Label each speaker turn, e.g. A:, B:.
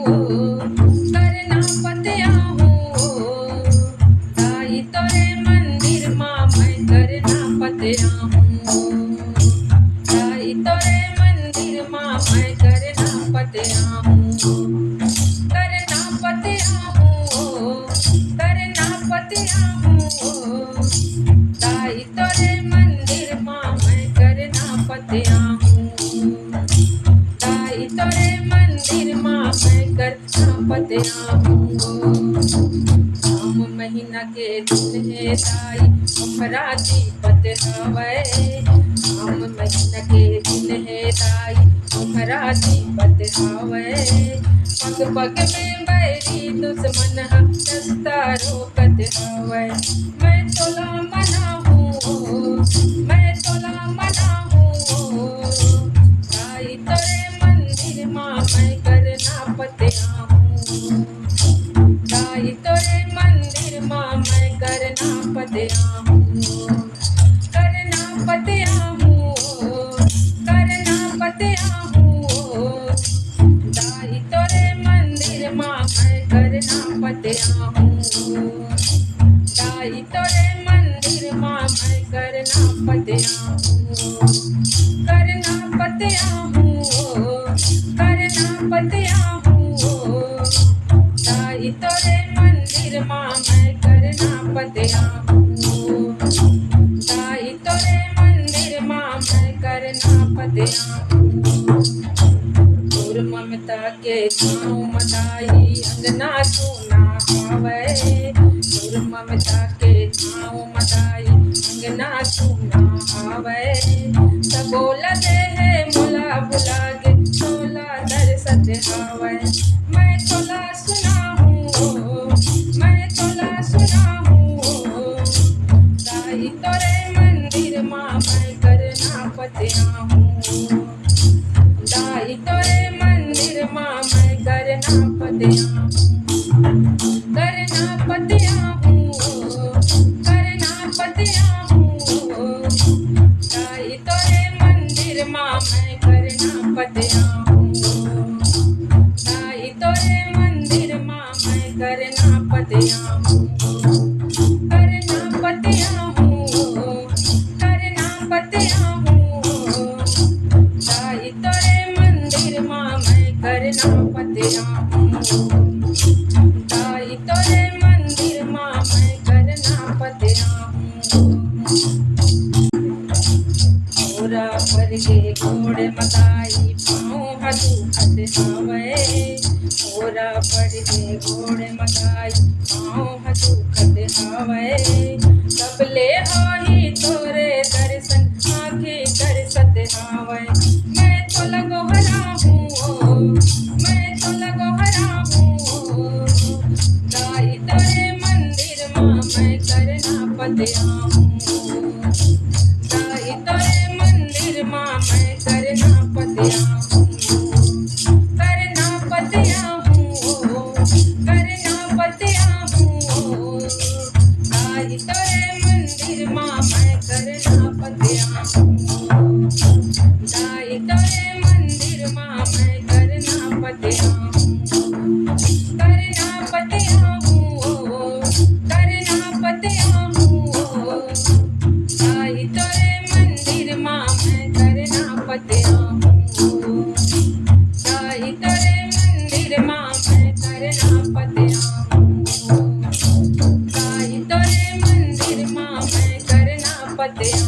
A: करना पतिया हूँ, ताई तोरे मंदिर माँ मैं करना पतिया हूँ, ताई तोरे मंदिर माँ मैं करना पतिया हूँ, करना पतिया हूँ, करना पतिया हूँ, ताई तोरे मंदिर माँ मैं करना पतिया हूँ, ताई तोरे मंदिर माँ मैं करना पतिया हूँ। साम महीना के दिन है ताई हमरा दीपत हवै, साम महीना के दिन है ताई हमरा दीपत हवै, पग पग में बैरी दुश्मन रास्ता रोकत हवै, मैं तोला मना हूँ, मैं तोला मना हूँ, ताई तोरे मंदिर माँ मैं करना पतिया हूँ, ताई तोरे मंदिर माँ मैं करना पतिया हूँ, करना पतिया हूँ, करना पतिया हूँ, ताई तोरे मंदिर माँ मैं करना पतिया हूँ, ताई तोरे मंदिर माँ मैं करना पतिया हूँ, करना पतिया हूँ, करना पतिया हूँ, ताई तोरे मंदिर माँ मैं करना पतिया हूँ, ताई तोरे मंदिर माँ मैं करना पतिया हूँ। तोर ममता के छाँव मताई अंगना सोना हवै, तोर ममता के छाँव मताई अंगना सोना हवै, सबोल दे है मोला बुलागे तोला दरसत हवै, मैं तोला सुना हूँ, मैं तोला सुना हूँ, ताई तोरे मंदिर माँ मैं करना पतिया हूँ, ताई तोरे मंदिर माँ मैं करना पतिया हूँ, करना पतिया हूँ, करना पतिया हूँ, ताई तोरे मंदिर माँ मैं करना पतिया हूँ, ताई तोरे मंदिर माँ मैं करना पतिया हूँ, करना पतिया हूँ, करना पतिया हूँ, ताई तोरे मंदिर माँ मैं करना पतिया हूँ, ताई तोरे मंदिर माँ मैं करना पतिया हूँ। मोरा पर के घोड़े मताई पाँव हदू खत हवै, मोरा पर के घोड़े मताई पाँव हदू खत हवै, सबले होही तोरे दर्शन आँखें दरसत हवै, मैं तो लगोहरा हूँ, मैं तो लगोहरा हूँ, ताई तोरे मंदिर माँ मैं करना पतिया हूँ, ताई तोरे मंदिर माँ मैं करना पतिया हूँ, करना पतिया हूँ, करना पतिया हूँ, ताई तोरे मंदिर माँ मैं करना पतिया हूँ, ताई तोरे मंदिर माँ मैं करना पतिया हूँ, करना पतिया हूँ, करना पतिया हूँ, ताई तोरे मंदिर माँ मैं करना पतिया हूँ, ताई तोरे मंदिर माँ मैं करना पतिया हूँ, ताई तोरे मंदिर माँ मैं करना पतिया